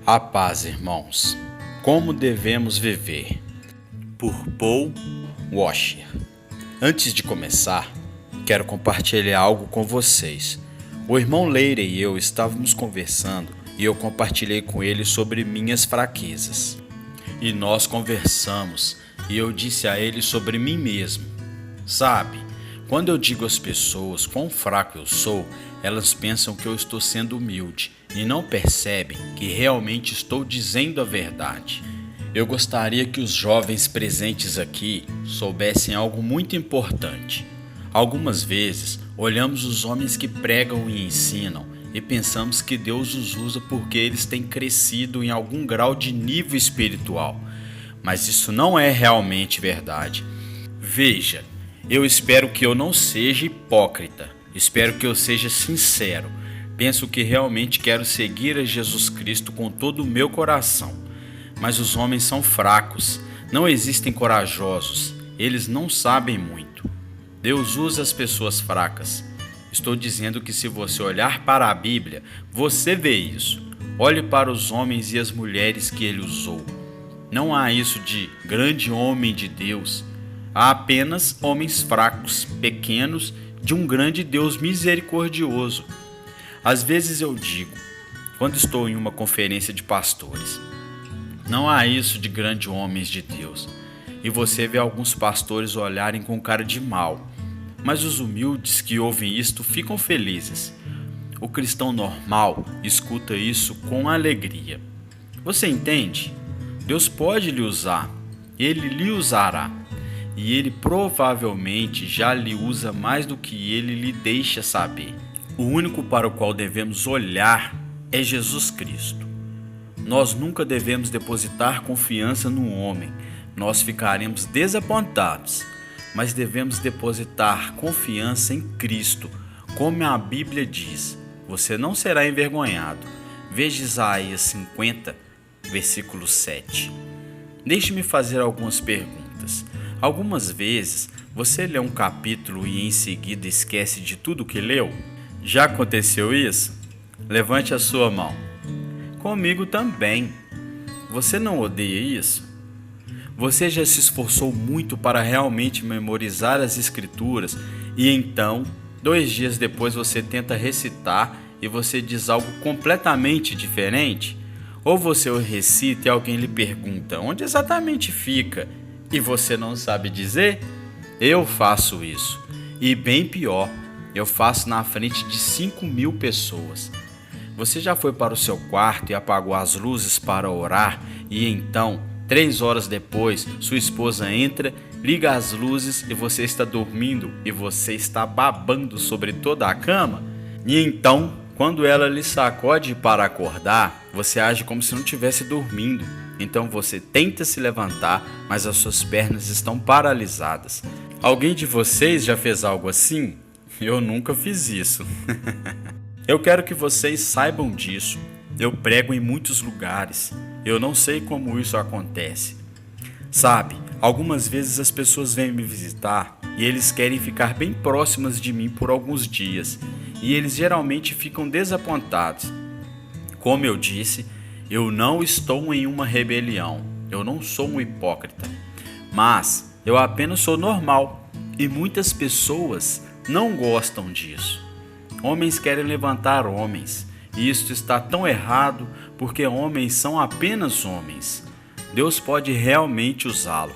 A paz, irmãos. Como devemos viver? Por Paul Washer. Antes de começar, quero compartilhar algo com vocês. O irmão Leire e eu estávamos conversando e eu compartilhei com ele sobre minhas fraquezas. E nós conversamos e eu disse a ele sobre mim mesmo. Sabe, quando eu digo às pessoas quão fraco eu sou, elas pensam que eu estou sendo humilde e não percebem que realmente estou dizendo a verdade. Eu gostaria que os jovens presentes aqui soubessem algo muito importante. Algumas vezes, olhamos os homens que pregam e ensinam e pensamos que Deus os usa porque eles têm crescido em algum grau de nível espiritual. Mas isso não é realmente verdade. Veja, eu espero que eu não seja hipócrita. Espero que eu seja sincero. Penso que realmente quero seguir a Jesus Cristo com todo o meu coração. Mas os homens são fracos, não existem corajosos, eles não sabem muito. Deus usa as pessoas fracas. Estou dizendo que se você olhar para a Bíblia, você vê isso. Olhe para os homens e as mulheres que ele usou. Não há isso de grande homem de Deus. Há apenas homens fracos, pequenos, de um grande Deus misericordioso. Às vezes eu digo, quando estou em uma conferência de pastores, não há isso de grandes homens de Deus. E você vê alguns pastores olharem com cara de mal. Mas os humildes que ouvem isto ficam felizes. O cristão normal escuta isso com alegria. Você entende? Deus pode lhe usar. Ele lhe usará. E ele provavelmente já lhe usa mais do que ele lhe deixa saber. O único para o qual devemos olhar é Jesus Cristo. Nós nunca devemos depositar confiança no homem, nós ficaremos desapontados, mas devemos depositar confiança em Cristo, como a Bíblia diz, você não será envergonhado. Veja Isaías 50, versículo 7. Deixe-me fazer algumas perguntas. Algumas vezes, você lê um capítulo e em seguida esquece de tudo que leu? Já aconteceu isso? Levante a sua mão. Comigo também. Você não odeia isso? Você já se esforçou muito para realmente memorizar as escrituras e então, 2 dias depois você tenta recitar e você diz algo completamente diferente? Ou você o recita e alguém lhe pergunta onde exatamente fica e você não sabe dizer? Eu faço isso. E bem pior, eu faço na frente de 5.000 pessoas. Você já foi para o seu quarto e apagou as luzes para orar e então, 3 horas depois, sua esposa entra, liga as luzes e você está dormindo e você está babando sobre toda a cama? E então, quando ela lhe sacode para acordar, você age como se não estivesse dormindo. Então você tenta se levantar, mas as suas pernas estão paralisadas. Alguém de vocês já fez algo assim? Eu nunca fiz isso. Eu quero que vocês saibam disso. Eu prego em muitos lugares. Eu não sei como isso acontece. Sabe, algumas vezes as pessoas vêm me visitar e eles querem ficar bem próximas de mim por alguns dias. E eles geralmente ficam desapontados. Como eu disse, eu não estou em uma rebelião. Eu não sou um hipócrita. Mas eu apenas sou normal. E muitas pessoas não gostam disso. Homens querem levantar homens, e isto está tão errado porque homens são apenas homens. Deus pode realmente usá-lo.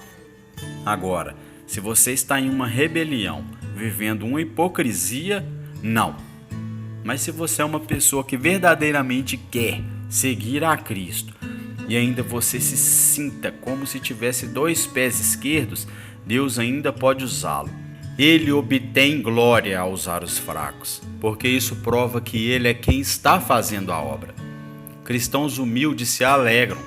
Agora, se você está em uma rebelião, vivendo uma hipocrisia, não. Mas se você é uma pessoa que verdadeiramente quer seguir a Cristo, e ainda você se sinta como se tivesse 2 pés esquerdos, Deus ainda pode usá-lo. Ele obtém glória ao usar os fracos, porque isso prova que ele é quem está fazendo a obra. Cristãos humildes se alegram.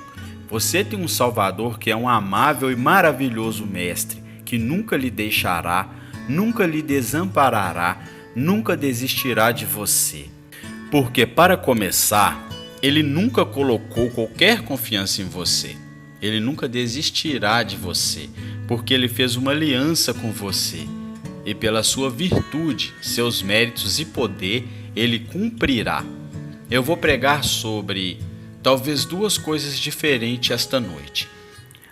Você tem um Salvador que é um amável e maravilhoso mestre, que nunca lhe deixará, nunca lhe desamparará, nunca desistirá de você. Porque, para começar, ele nunca colocou qualquer confiança em você. Ele nunca desistirá de você, porque ele fez uma aliança com você. E pela sua virtude, seus méritos e poder, ele cumprirá. Eu vou pregar sobre talvez duas coisas diferentes esta noite: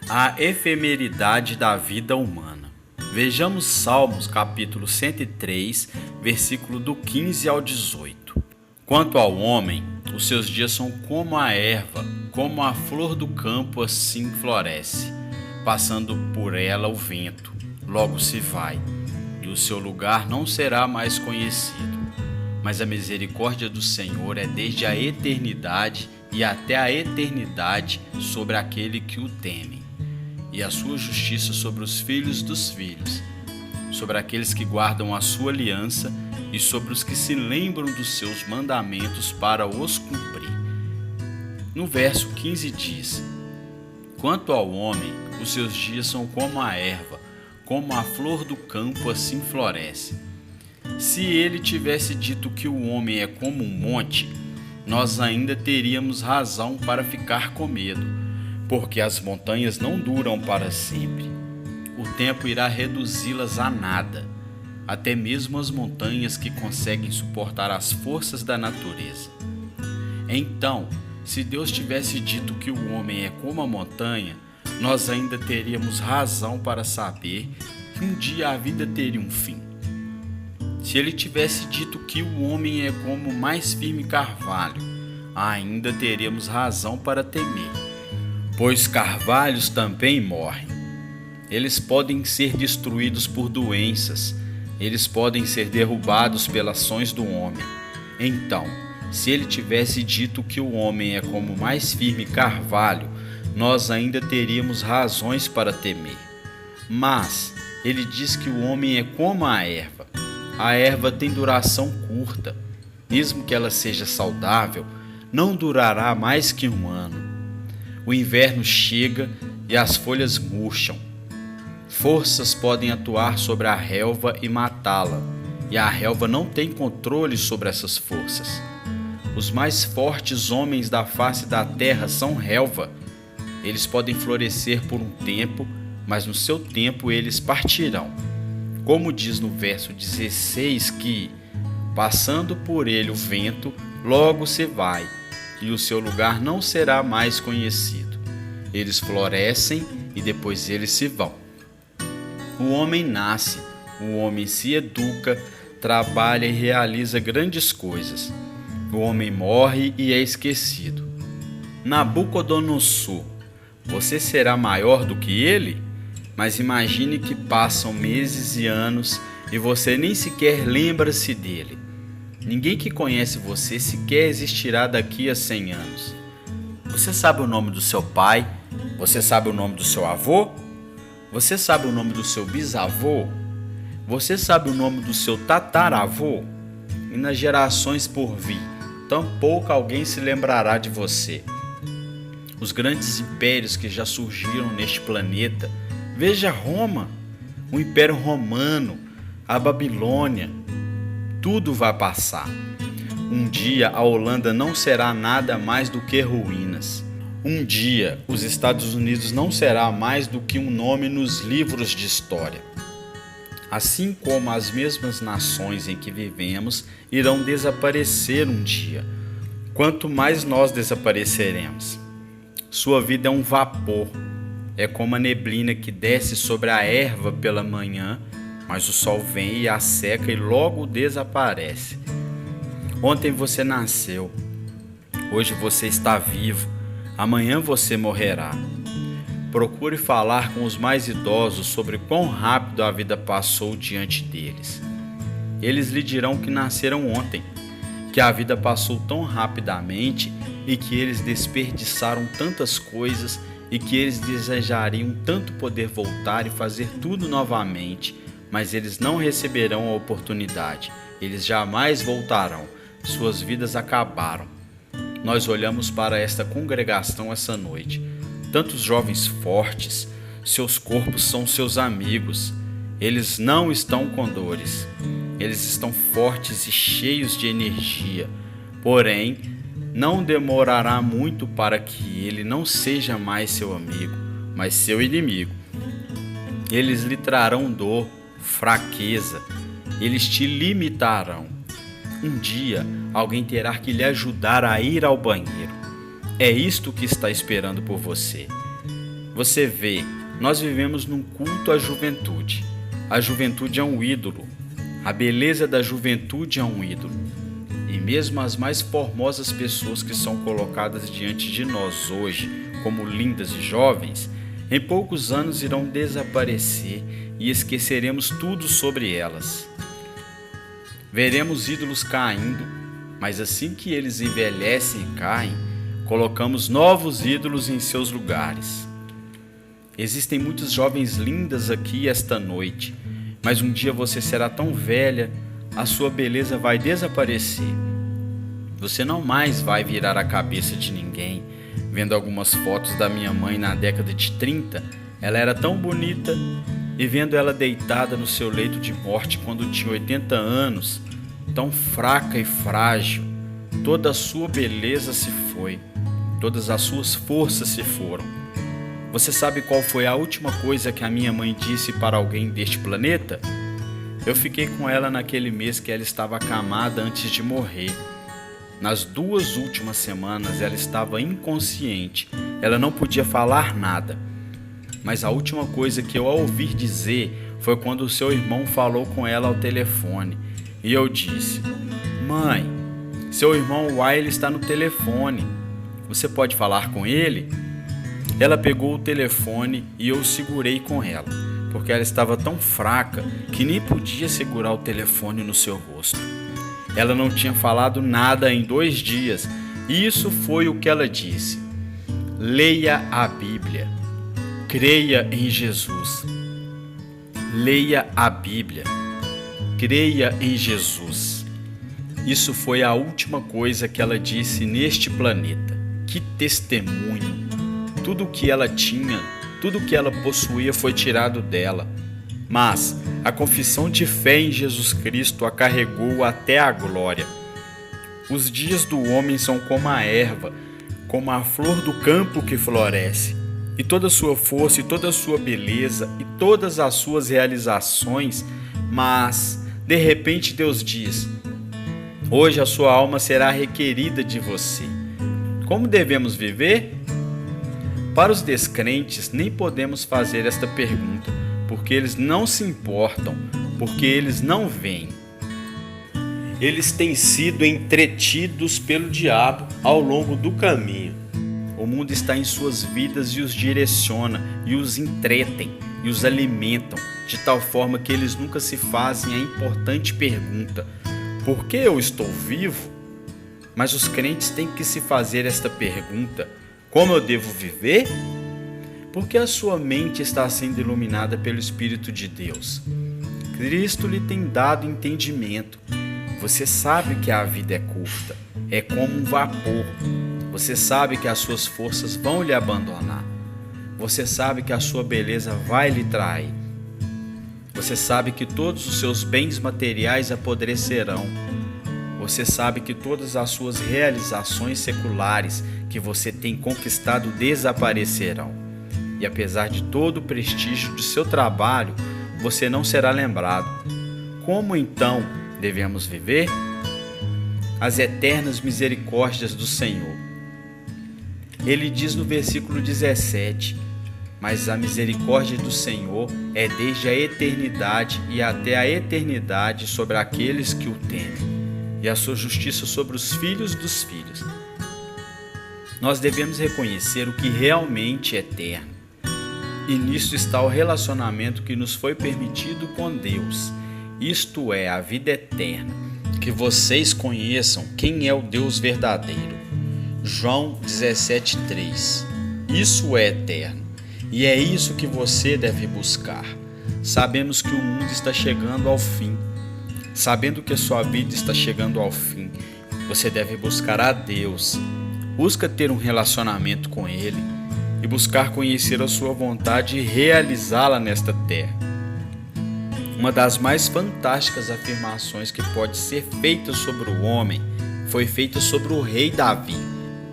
a efemeridade da vida humana. Vejamos Salmos capítulo 103, versículo do 15 ao 18. Quanto ao homem, os seus dias são como a erva, como a flor do campo, assim floresce. Passando por ela o vento, logo se vai, e o seu lugar não será mais conhecido. Mas a misericórdia do Senhor é desde a eternidade e até a eternidade sobre aquele que o teme, e a sua justiça sobre os filhos dos filhos, sobre aqueles que guardam a sua aliança e sobre os que se lembram dos seus mandamentos para os cumprir. No verso 15 diz: quanto ao homem, os seus dias são como a erva, como a flor do campo, assim floresce. Se ele tivesse dito que o homem é como um monte, nós ainda teríamos razão para ficar com medo, porque as montanhas não duram para sempre. O tempo irá reduzi-las a nada, até mesmo as montanhas que conseguem suportar as forças da natureza. Então, se Deus tivesse dito que o homem é como a montanha, nós ainda teríamos razão para saber que um dia a vida teria um fim. Se ele tivesse dito que o homem é como o mais firme carvalho, ainda teríamos razão para temer, pois carvalhos também morrem. Eles podem ser destruídos por doenças, eles podem ser derrubados pelas ações do homem. Então, se ele tivesse dito que o homem é como o mais firme carvalho, nós ainda teríamos razões para temer. Mas ele diz que o homem é como a erva. A erva tem duração curta. Mesmo que ela seja saudável, não durará mais que um ano. O inverno chega e as folhas murcham. Forças podem atuar sobre a relva e matá-la, e a relva não tem controle sobre essas forças. Os mais fortes homens da face da terra são relva. Eles podem florescer por um tempo, mas no seu tempo eles partirão. Como diz no verso 16 que, passando por ele o vento, logo se vai, e o seu lugar não será mais conhecido. Eles florescem e depois eles se vão. O homem nasce, o homem se educa, trabalha e realiza grandes coisas. O homem morre e é esquecido. Nabucodonosor, você será maior do que ele? Mas imagine que passam meses e anos e você nem sequer lembra-se dele. Ninguém que conhece você sequer existirá daqui a 100 anos. Você sabe o nome do seu pai? Você sabe o nome do seu avô? Você sabe o nome do seu bisavô? Você sabe o nome do seu tataravô? E nas gerações por vir, tampouco alguém se lembrará de você. Os grandes impérios que já surgiram neste planeta, veja Roma, o Império Romano, a Babilônia, tudo vai passar. Um dia a Holanda não será nada mais do que ruínas. Um dia os Estados Unidos não será mais do que um nome nos livros de história. Assim como as mesmas nações em que vivemos irão desaparecer um dia, quanto mais nós desapareceremos. Sua vida é um vapor. É como a neblina que desce sobre a erva pela manhã, mas o sol vem e a seca e logo desaparece. Ontem você nasceu, hoje você está vivo, amanhã você morrerá. Procure falar com os mais idosos sobre quão rápido a vida passou diante deles. Eles lhe dirão que nasceram ontem, que a vida passou tão rapidamente e que eles desperdiçaram tantas coisas e que eles desejariam tanto poder voltar e fazer tudo novamente, mas eles não receberão a oportunidade. Eles jamais voltarão. Suas vidas acabaram. Nós olhamos para esta congregação essa noite. Tantos jovens fortes, seus corpos são seus amigos. Eles não estão com dores. Eles estão fortes e cheios de energia. Porém, não demorará muito para que ele não seja mais seu amigo, mas seu inimigo. Eles lhe trarão dor, fraqueza. Eles te limitarão. Um dia, alguém terá que lhe ajudar a ir ao banheiro. É isto que está esperando por você. Você vê, nós vivemos num culto à juventude. A juventude é um ídolo. A beleza da juventude é um ídolo. E mesmo as mais formosas pessoas que são colocadas diante de nós hoje como lindas e jovens, em poucos anos irão desaparecer e esqueceremos tudo sobre elas. Veremos ídolos caindo, mas assim que eles envelhecem e caem, colocamos novos ídolos em seus lugares. Existem muitas jovens lindas aqui esta noite, mas um dia você será tão velha, a sua beleza vai desaparecer. Você não mais vai virar a cabeça de ninguém. Vendo algumas fotos da minha mãe na década de 30, ela era tão bonita, e vendo ela deitada no seu leito de morte quando tinha 80 anos, tão fraca e frágil, toda a sua beleza se foi, todas as suas forças se foram. Você sabe qual foi a última coisa que a minha mãe disse para alguém deste planeta? Eu fiquei com ela naquele mês que ela estava acamada antes de morrer. Nas 2 últimas semanas ela estava inconsciente, ela não podia falar nada. Mas a última coisa que eu a ouvi dizer foi quando o seu irmão falou com ela ao telefone. E eu disse: "Mãe, seu irmão Wiley está no telefone. Você pode falar com ele?" Ela pegou o telefone e eu o segurei com ela, porque ela estava tão fraca que nem podia segurar o telefone no seu rosto. Ela não tinha falado nada em 2 dias, e isso foi o que ela disse: "Leia a Bíblia. Creia em Jesus. Leia a Bíblia. Creia em Jesus." Isso foi a última coisa que ela disse neste planeta. Que testemunho! Tudo o que ela tinha, tudo o que ela possuía foi tirado dela. Mas a confissão de fé em Jesus Cristo a carregou até a glória. Os dias do homem são como a erva, como a flor do campo que floresce. E toda a sua força, e toda a sua beleza, e todas as suas realizações, mas de repente Deus diz: "Hoje a sua alma será requerida de você." Como devemos viver? Para os descrentes, nem podemos fazer esta pergunta, porque eles não se importam, porque eles não veem. Eles têm sido entretidos pelo diabo ao longo do caminho. O mundo está em suas vidas e os direciona, e os entretem, e os alimentam, de tal forma que eles nunca se fazem a importante pergunta: por que eu estou vivo? Mas os crentes têm que se fazer esta pergunta: como eu devo viver? Porque a sua mente está sendo iluminada pelo Espírito de Deus. Cristo lhe tem dado entendimento. Você sabe que a vida é curta, é como um vapor. Você sabe que as suas forças vão lhe abandonar. Você sabe que a sua beleza vai lhe trair. Você sabe que todos os seus bens materiais apodrecerão. Você sabe que todas as suas realizações seculares que você tem conquistado desaparecerão. E apesar de todo o prestígio de seu trabalho, você não será lembrado. Como então devemos viver? As eternas misericórdias do Senhor. Ele diz no versículo 17: "Mas a misericórdia do Senhor é desde a eternidade e até a eternidade sobre aqueles que o temem, e a sua justiça sobre os filhos dos filhos." Nós devemos reconhecer o que realmente é eterno. E nisso está o relacionamento que nos foi permitido com Deus. Isto é a vida eterna, que vocês conheçam quem é o Deus verdadeiro. João 17:3. Isso é eterno, e é isso que você deve buscar. Sabemos que o mundo está chegando ao fim. Sabendo que a sua vida está chegando ao fim, você deve buscar a Deus. Busca ter um relacionamento com Ele e buscar conhecer a sua vontade e realizá-la nesta terra. Uma das mais fantásticas afirmações que pode ser feita sobre o homem foi feita sobre o rei Davi.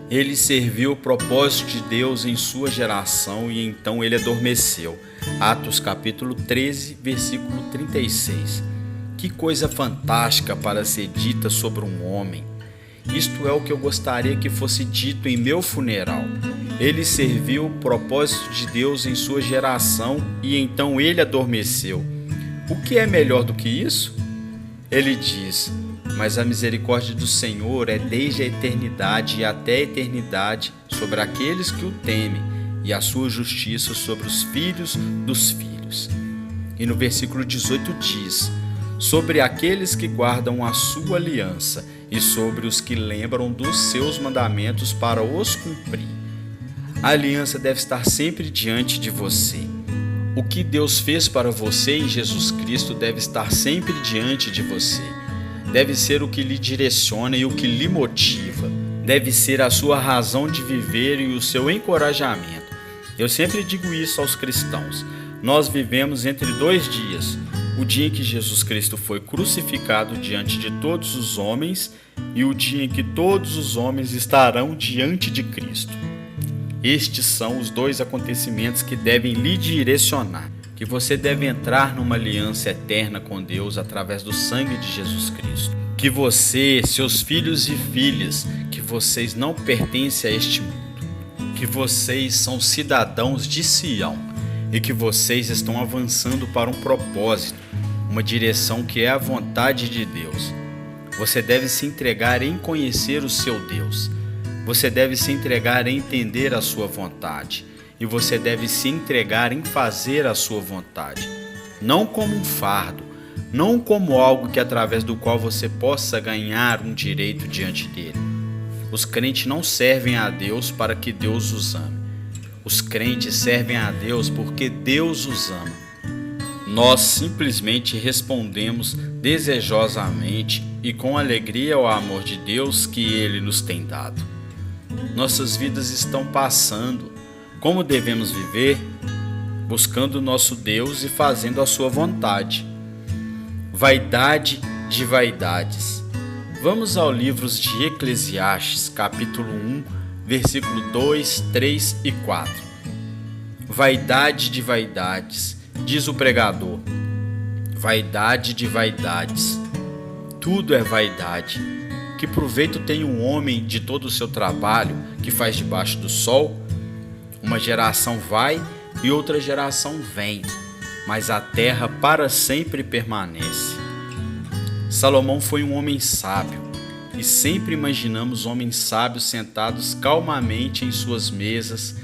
Ele serviu o propósito de Deus em sua geração e então ele adormeceu. Atos capítulo 13, versículo 36. Que coisa fantástica para ser dita sobre um homem. Isto é o que eu gostaria que fosse dito em meu funeral. Ele serviu o propósito de Deus em sua geração e então ele adormeceu. O que é melhor do que isso? Ele diz: mas a misericórdia do Senhor é desde a eternidade e até a eternidade sobre aqueles que o temem, e a sua justiça sobre os filhos dos filhos. E no versículo 18 diz: sobre aqueles que guardam a sua aliança e sobre os que lembram dos seus mandamentos para os cumprir. A aliança deve estar sempre diante de você. O que Deus fez para você em Jesus Cristo deve estar sempre diante de você. Deve ser o que lhe direciona e o que lhe motiva. Deve ser a sua razão de viver e o seu encorajamento. Eu sempre digo isso aos cristãos. Nós vivemos entre dois dias: o dia em que Jesus Cristo foi crucificado diante de todos os homens e o dia em que todos os homens estarão diante de Cristo. Estes são os dois acontecimentos que devem lhe direcionar, que você deve entrar numa aliança eterna com Deus através do sangue de Jesus Cristo. Que você, seus filhos e filhas, que vocês não pertencem a este mundo, que vocês são cidadãos de Sião e que vocês estão avançando para um propósito, uma direção que é a vontade de Deus. Você deve se entregar em conhecer o seu Deus. Você deve se entregar em entender a sua vontade. E você deve se entregar em fazer a sua vontade. Não como um fardo, não como algo que através do qual você possa ganhar um direito diante dele. Os crentes não servem a Deus para que Deus os ame. Os crentes servem a Deus porque Deus os ama. Nós simplesmente respondemos desejosamente e com alegria ao amor de Deus que Ele nos tem dado. Nossas vidas estão passando. Como devemos viver? Buscando o nosso Deus e fazendo a sua vontade. Vaidade de vaidades. Vamos ao livro de Eclesiastes, capítulo 1, versículo 2, 3 e 4. Vaidade de vaidades, diz o pregador. Vaidade de vaidades. Tudo é vaidade. Que proveito tem um homem de todo o seu trabalho que faz debaixo do sol? Uma geração vai e outra geração vem, mas a terra para sempre permanece. Salomão foi um homem sábio, e sempre imaginamos homens sábios sentados calmamente em suas mesas,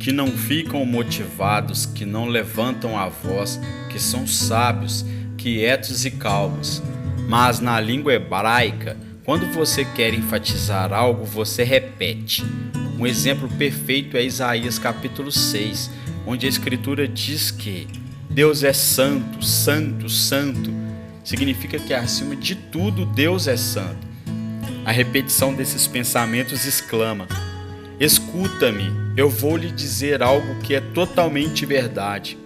que não ficam motivados, que não levantam a voz, que são sábios, quietos e calmos. Mas na língua hebraica, quando você quer enfatizar algo, você repete. Um exemplo perfeito é Isaías capítulo 6, onde a escritura diz que Deus é santo, santo, santo. Significa que acima de tudo Deus é santo. A repetição desses pensamentos exclama: escuta-me, eu vou lhe dizer algo que é totalmente verdade.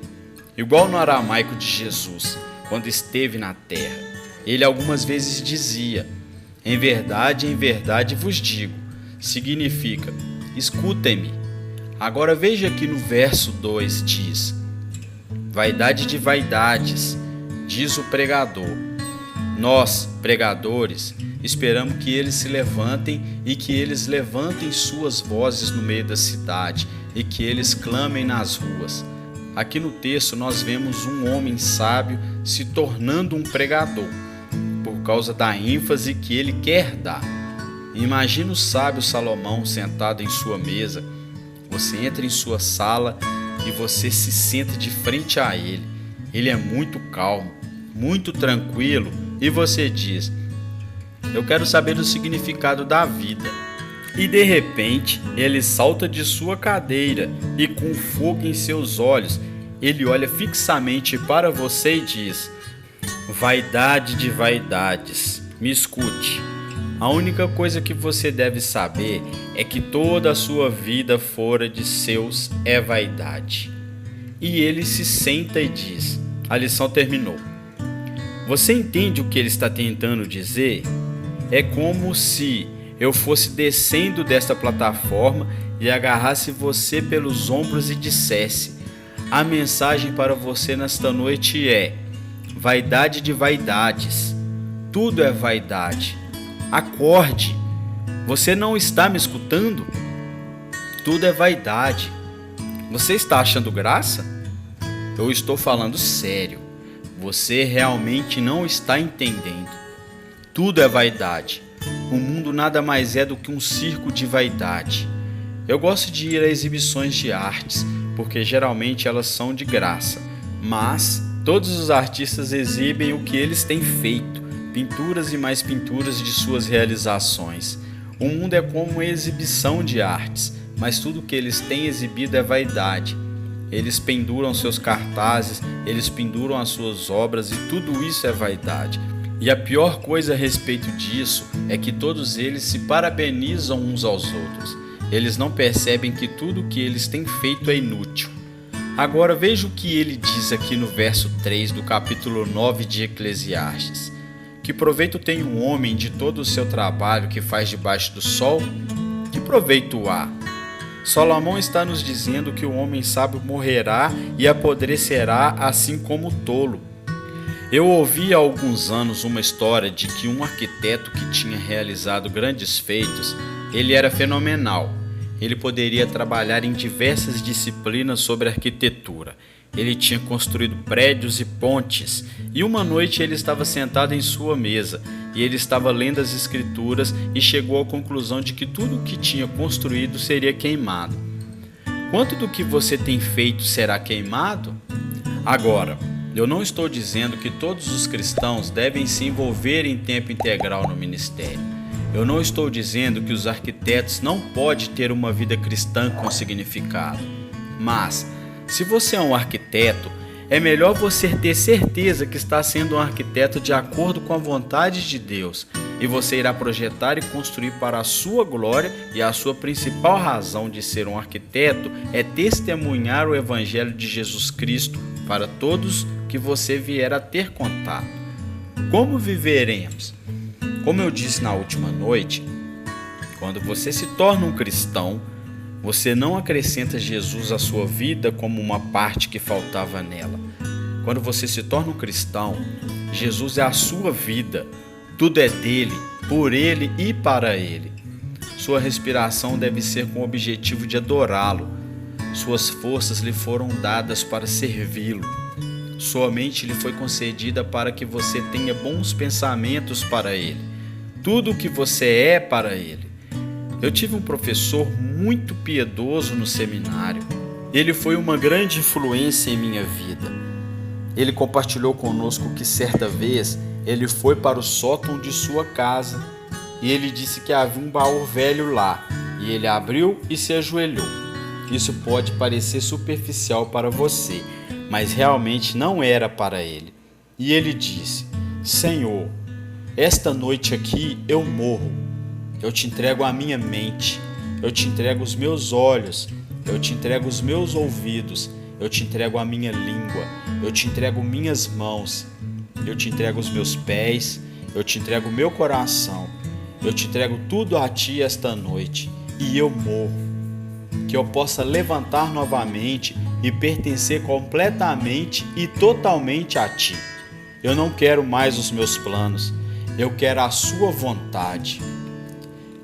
Igual no aramaico de Jesus, quando esteve na terra, ele algumas vezes dizia: em verdade vos digo. Significa: escutem-me. Agora veja que no verso 2 diz: vaidade de vaidades, diz o pregador. Nós, pregadores, esperamos que eles se levantem e que eles levantem suas vozes no meio da cidade e que eles clamem nas ruas. Aqui no texto nós vemos um homem sábio se tornando um pregador, por causa da ênfase que ele quer dar. Imagina o sábio Salomão sentado em sua mesa. Você entra em sua sala e você se senta de frente a ele. Ele é muito calmo, muito tranquilo, e você diz: eu quero saber o significado da vida. E de repente ele salta de sua cadeira e, com fogo em seus olhos, ele olha fixamente para você e diz: vaidade de vaidades, me escute. A única coisa que você deve saber é que toda a sua vida fora de seus é vaidade. E ele se senta e diz: a lição terminou. Você entende o que ele está tentando dizer? É como se eu fosse descendo desta plataforma e agarrasse você pelos ombros e dissesse: a mensagem para você nesta noite é: vaidade de vaidades. Tudo é vaidade. Acorde. Você não está me escutando? Tudo é vaidade. Você está achando graça? Eu estou falando sério. Você realmente não está entendendo. Tudo é vaidade. O mundo nada mais é do que um circo de vaidade. Eu gosto de ir a exibições de artes, porque geralmente elas são de graça. Mas todos os artistas exibem o que eles têm feito, pinturas e mais pinturas de suas realizações. O mundo é como uma exibição de artes, mas tudo que eles têm exibido é vaidade. Eles penduram seus cartazes, eles penduram as suas obras e tudo isso é vaidade. E a pior coisa a respeito disso é que todos eles se parabenizam uns aos outros. Eles não percebem que tudo o que eles têm feito é inútil. Agora veja o que ele diz aqui no verso 3 do capítulo 9 de Eclesiastes. Que proveito tem um homem de todo o seu trabalho que faz debaixo do sol? Que proveito há? Salomão está nos dizendo que o homem sábio morrerá e apodrecerá assim como o tolo. Eu ouvi há alguns anos uma história de que um arquiteto que tinha realizado grandes feitos, ele era fenomenal. Ele poderia trabalhar em diversas disciplinas sobre arquitetura. Ele tinha construído prédios e pontes, e uma noite ele estava sentado em sua mesa, e ele estava lendo as escrituras e chegou à conclusão de que tudo o que tinha construído seria queimado. Quanto do que você tem feito será queimado? Agora, eu não estou dizendo que todos os cristãos devem se envolver em tempo integral no ministério. Eu não estou dizendo que os arquitetos não podem ter uma vida cristã com significado. Mas, se você é um arquiteto, é melhor você ter certeza que está sendo um arquiteto de acordo com a vontade de Deus, e você irá projetar e construir para a sua glória, e a sua principal razão de ser um arquiteto é testemunhar o Evangelho de Jesus Cristo para todos que você vier a ter contato. Como viveremos? Como eu disse na última noite, quando você se torna um cristão, você não acrescenta Jesus à sua vida como uma parte que faltava nela. Quando você se torna um cristão, Jesus é a sua vida. Tudo é dele, por ele e para ele. Sua respiração deve ser com o objetivo de adorá-lo. Suas forças lhe foram dadas para servi-lo. Sua mente lhe foi concedida para que você tenha bons pensamentos para ele. Tudo o que você é para ele. Eu tive um professor muito piedoso no seminário. Ele foi uma grande influência em minha vida. Ele compartilhou conosco que certa vez ele foi para o sótão de sua casa e ele disse que havia um baú velho lá, e ele abriu e se ajoelhou. Isso pode parecer superficial para você, mas realmente não era para ele. E ele disse: Senhor, esta noite aqui eu morro. Eu te entrego a minha mente, eu te entrego os meus olhos, eu te entrego os meus ouvidos, eu te entrego a minha língua, eu te entrego minhas mãos, eu te entrego os meus pés, eu te entrego o meu coração, eu te entrego tudo a ti esta noite, e eu morro. Que eu possa levantar novamente e pertencer completamente e totalmente a ti. Eu não quero mais os meus planos, eu quero a sua vontade.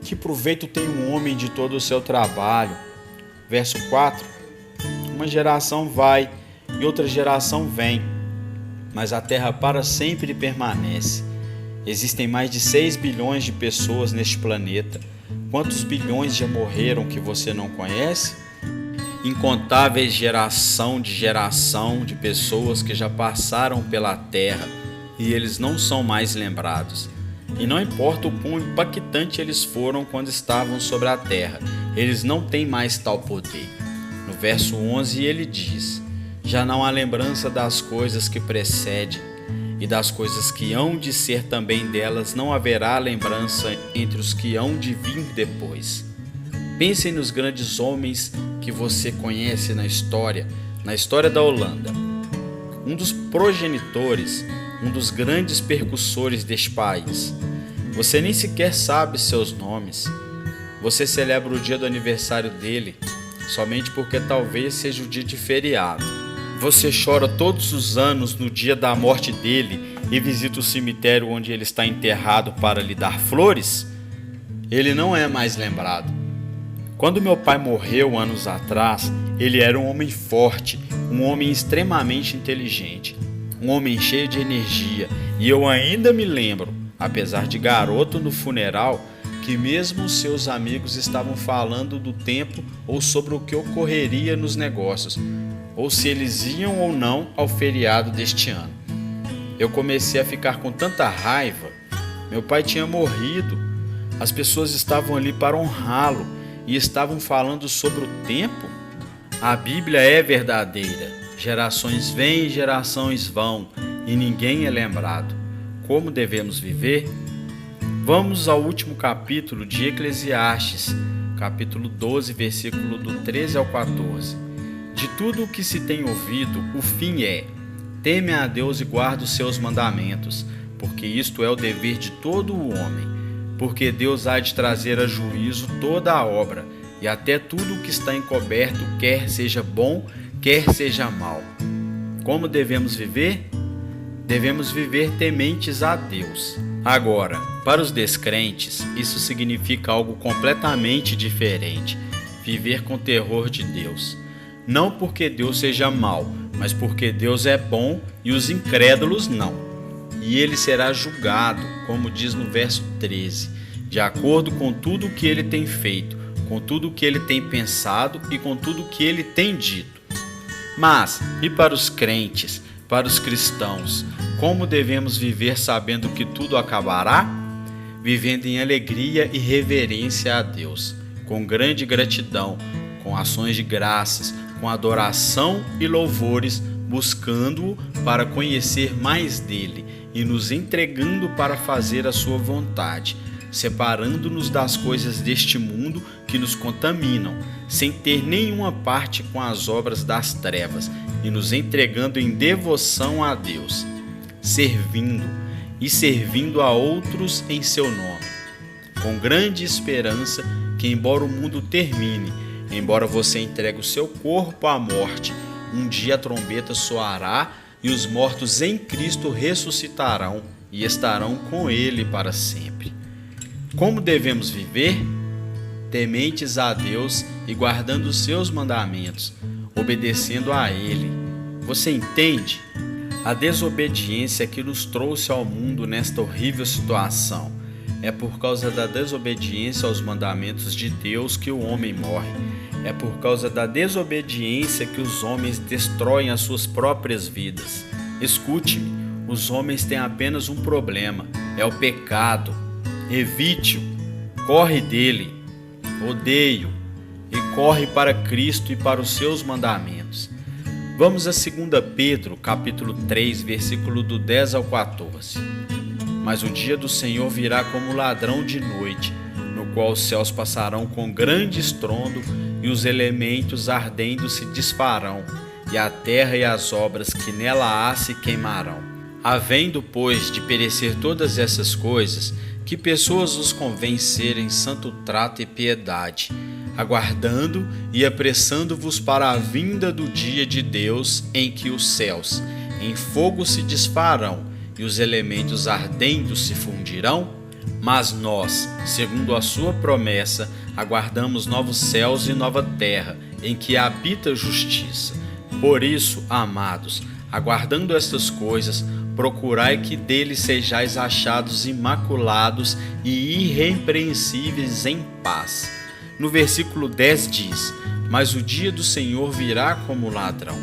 Que proveito tem um homem de todo o seu trabalho? Verso 4. Uma geração vai e outra geração vem, mas a terra para sempre permanece. Existem mais de 6 bilhões de pessoas neste planeta. Quantos bilhões já morreram que você não conhece? Incontáveis geração de pessoas que já passaram pela terra e eles não são mais lembrados. E não importa o quão impactante eles foram quando estavam sobre a terra, eles não têm mais tal poder. No verso 11 ele diz: já não há lembrança das coisas que precedem, e das coisas que hão de ser também delas não haverá lembrança entre os que hão de vir depois. Pensem nos grandes homens que você conhece na história da Holanda. Um dos progenitores, um dos grandes percussores deste país. Você nem sequer sabe seus nomes. Você celebra o dia do aniversário dele somente porque talvez seja o dia de feriado. Você chora todos os anos no dia da morte dele e visita o cemitério onde ele está enterrado para lhe dar flores? ele não é mais lembrado. Quando meu pai morreu anos atrás, ele era um homem forte, um homem extremamente inteligente, um homem cheio de energia, e eu ainda me lembro, apesar de garoto no funeral, que mesmo seus amigos estavam falando do tempo ou sobre o que ocorreria nos negócios, ou se eles iam ou não ao feriado deste ano. Eu comecei a ficar com tanta raiva. Meu pai tinha morrido, as pessoas estavam ali para honrá-lo e estavam falando sobre o tempo. A Bíblia é verdadeira, gerações vêm e gerações vão, e ninguém é lembrado. Como devemos viver? Vamos ao último capítulo de Eclesiastes, capítulo 12, versículo do 13 ao 14. De tudo o que se tem ouvido, o fim é: teme a Deus e guarda os seus mandamentos, porque isto é o dever de todo o homem. Porque Deus há de trazer a juízo toda a obra, e até tudo o que está encoberto, quer seja bom, quer seja mal. Como devemos viver? Devemos viver tementes a Deus. Agora, para os descrentes, isso significa algo completamente diferente: viver com terror de Deus. Não porque Deus seja mau, mas porque Deus é bom e os incrédulos não. E ele será julgado, como diz no verso 13, de acordo com tudo o que ele tem feito, com tudo o que ele tem pensado e com tudo o que ele tem dito. Mas, e para os crentes, para os cristãos, como devemos viver sabendo que tudo acabará? Vivendo em alegria e reverência a Deus, com grande gratidão, com ações de graças, com adoração e louvores, buscando-o para conhecer mais dele e nos entregando para fazer a sua vontade, separando-nos das coisas deste mundo que nos contaminam, sem ter nenhuma parte com as obras das trevas, e nos entregando em devoção a Deus, servindo a outros em seu nome, com grande esperança que, embora o mundo termine, embora você entregue o seu corpo à morte, um dia a trombeta soará e os mortos em Cristo ressuscitarão e estarão com Ele para sempre. Como devemos viver? Tementes a Deus e guardando os seus mandamentos, obedecendo a Ele. Você entende? A desobediência que nos trouxe ao mundo nesta horrível situação. É por causa da desobediência aos mandamentos de Deus que o homem morre. É por causa da desobediência que os homens destroem as suas próprias vidas. Escute-me, os homens têm apenas um problema: é o pecado. Evite-o, corre dele, odeie-o e corre para Cristo e para os seus mandamentos. Vamos a 2 Pedro, capítulo 3, versículo do 10 ao 14. Mas o dia do Senhor virá como ladrão de noite, no qual os céus passarão com grande estrondo e os elementos ardendo se desfarão, e a terra e as obras que nela há se queimarão. Havendo, pois, de perecer todas essas coisas, que pessoas os convém serem santo trato e piedade, aguardando e apressando-vos para a vinda do dia de Deus, em que os céus em fogo se desfarão e os elementos ardendo se fundirão? Mas nós, segundo a sua promessa, aguardamos novos céus e nova terra, em que habita a justiça. Por isso, amados, aguardando estas coisas, procurai que dele sejais achados imaculados e irrepreensíveis em paz. No versículo 10 diz: mas o dia do Senhor virá como ladrão.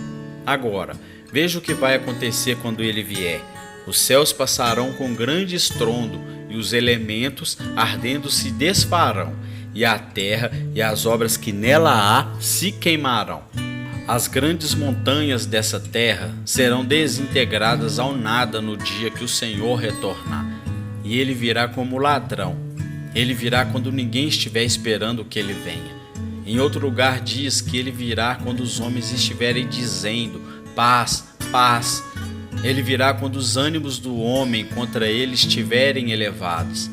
Agora, veja o que vai acontecer quando ele vier. Os céus passarão com grande estrondo, e os elementos ardendo se desfarão, e a terra e as obras que nela há se queimarão. As grandes montanhas dessa terra serão desintegradas ao nada no dia que o Senhor retornar. E ele virá como ladrão. Ele virá quando ninguém estiver esperando que ele venha. Em outro lugar diz que ele virá quando os homens estiverem dizendo: paz, paz. Ele virá quando os ânimos do homem contra ele estiverem elevados.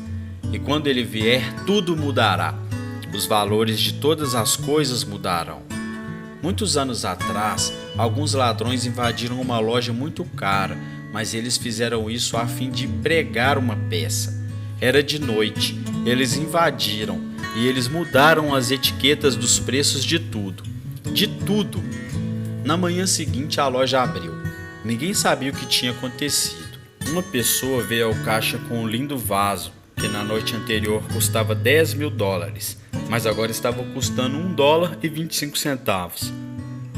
E quando ele vier, tudo mudará. Os valores de todas as coisas mudarão. Muitos anos atrás, alguns ladrões invadiram uma loja muito cara, mas eles fizeram isso a fim de pregar uma peça. Era de noite, eles invadiram e eles mudaram as etiquetas dos preços de tudo. De tudo! Na manhã seguinte a loja abriu. Ninguém sabia o que tinha acontecido. Uma pessoa veio ao caixa com um lindo vaso, que na noite anterior custava $10.000, mas agora estava custando $1,25.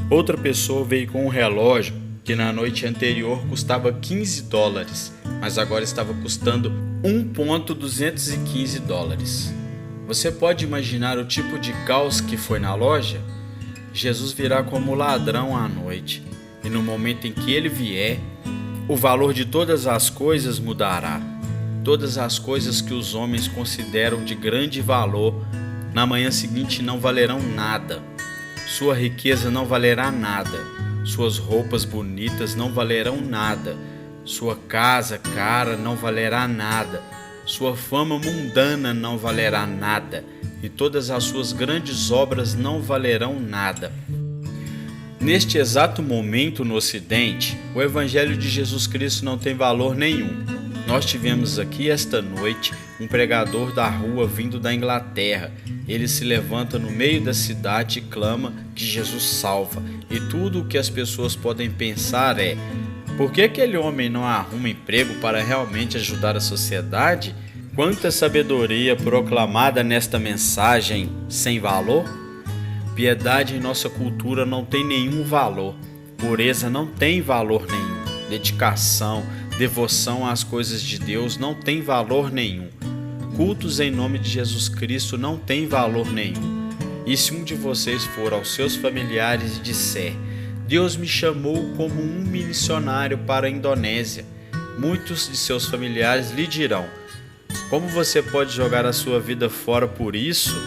Outra pessoa veio com um relógio, que na noite anterior custava $15, mas agora estava custando $1,215. Você pode imaginar o tipo de caos que foi na loja? Jesus virá como ladrão à noite, e no momento em que ele vier, o valor de todas as coisas mudará. Todas as coisas que os homens consideram de grande valor, na manhã seguinte não valerão nada. Sua riqueza não valerá nada. Suas roupas bonitas não valerão nada. Sua casa cara não valerá nada. Sua fama mundana não valerá nada. E todas as suas grandes obras não valerão nada. Neste exato momento no Ocidente, o Evangelho de Jesus Cristo não tem valor nenhum. Nós tivemos aqui esta noite um pregador da rua vindo da Inglaterra. Ele se levanta no meio da cidade e clama que Jesus salva. E tudo o que as pessoas podem pensar é: por que aquele homem não arruma emprego para realmente ajudar a sociedade? Quanta sabedoria proclamada nesta mensagem sem valor? Piedade em nossa cultura não tem nenhum valor. Pureza não tem valor nenhum. Dedicação, devoção às coisas de Deus não tem valor nenhum. Cultos em nome de Jesus Cristo não tem valor nenhum. E se um de vocês for aos seus familiares e disser: Deus me chamou como um missionário para a Indonésia, muitos de seus familiares lhe dirão: como você pode jogar a sua vida fora por isso?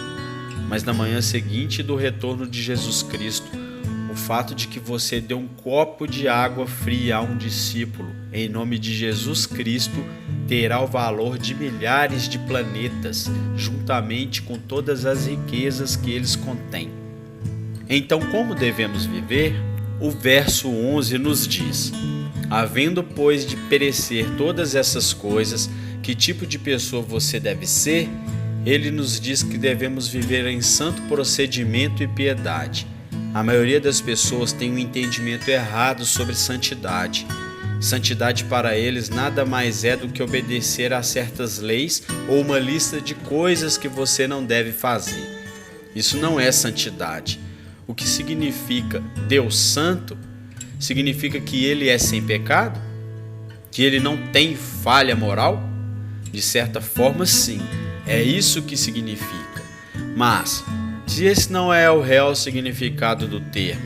Mas na manhã seguinte do retorno de Jesus Cristo, o fato de que você deu um copo de água fria a um discípulo, em nome de Jesus Cristo, terá o valor de milhares de planetas, juntamente com todas as riquezas que eles contêm. Então, como devemos viver? O verso 11 nos diz: havendo, pois, de perecer todas essas coisas, que tipo de pessoa você deve ser? Ele nos diz que devemos viver em santo procedimento e piedade. A maioria das pessoas tem um entendimento errado sobre santidade. Santidade para eles nada mais é do que obedecer a certas leis ou uma lista de coisas que você não deve fazer. Isso não é santidade. O que significa Deus Santo? Significa que Ele é sem pecado? Que Ele não tem falha moral? De certa forma, sim. É isso que significa. Mas, se esse não é o real significado do termo,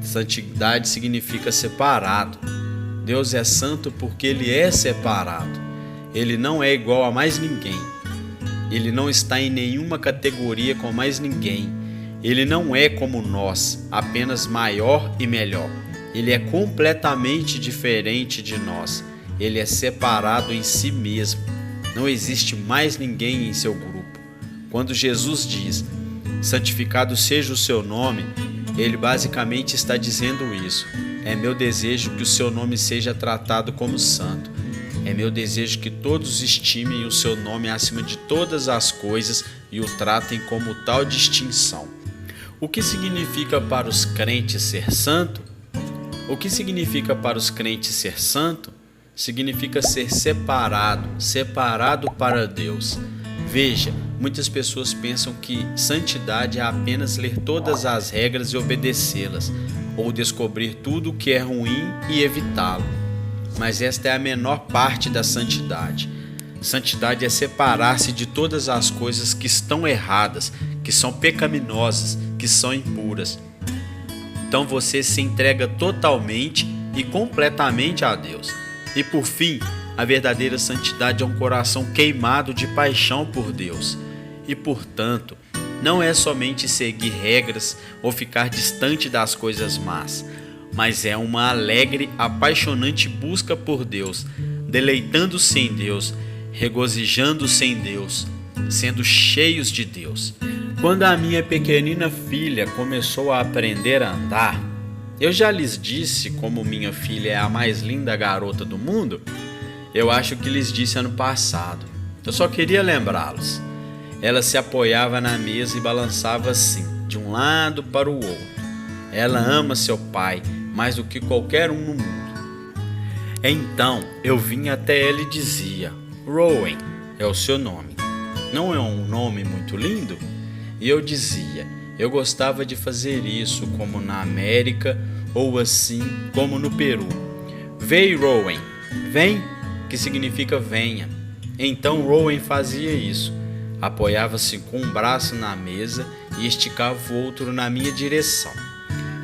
santidade significa separado. Deus é santo porque Ele é separado. Ele não é igual a mais ninguém. Ele não está em nenhuma categoria com mais ninguém. Ele não é como nós, apenas maior e melhor. Ele é completamente diferente de nós. Ele é separado em si mesmo. Não existe mais ninguém em seu grupo. Quando Jesus diz: santificado seja o seu nome, Ele basicamente está dizendo isso. É meu desejo que o seu nome seja tratado como santo. É meu desejo que todos estimem o seu nome acima de todas as coisas e o tratem como tal distinção. O que significa para os crentes ser santo? O que significa para os crentes ser santo? Significa ser separado para Deus. Veja, muitas pessoas pensam que santidade é apenas ler todas as regras e obedecê-las, ou descobrir tudo o que é ruim e evitá-lo. Mas esta é a menor parte da santidade. Santidade é separar-se de todas as coisas que estão erradas, que são pecaminosas, que são impuras. Então você se entrega totalmente e completamente a Deus. E por fim, a verdadeira santidade é um coração queimado de paixão por Deus. E portanto, não é somente seguir regras ou ficar distante das coisas más, mas é uma alegre, apaixonante busca por Deus, deleitando-se em Deus, regozijando-se em Deus, sendo cheios de Deus. Quando a minha pequenina filha começou a aprender a andar, eu já lhes disse como minha filha é a mais linda garota do mundo? Eu acho que lhes disse ano passado. Eu só queria lembrá-los. Ela se apoiava na mesa e balançava assim, de um lado para o outro. Ela ama seu pai mais do que qualquer um no mundo. Então eu vinha até ela e dizia: Rowan é o seu nome. Não é um nome muito lindo? E eu dizia: eu gostava de fazer isso como na América ou assim como no Peru. Vem, Rowan, vem, que significa venha. Então Rowan fazia isso. Apoiava-se com um braço na mesa e esticava o outro na minha direção.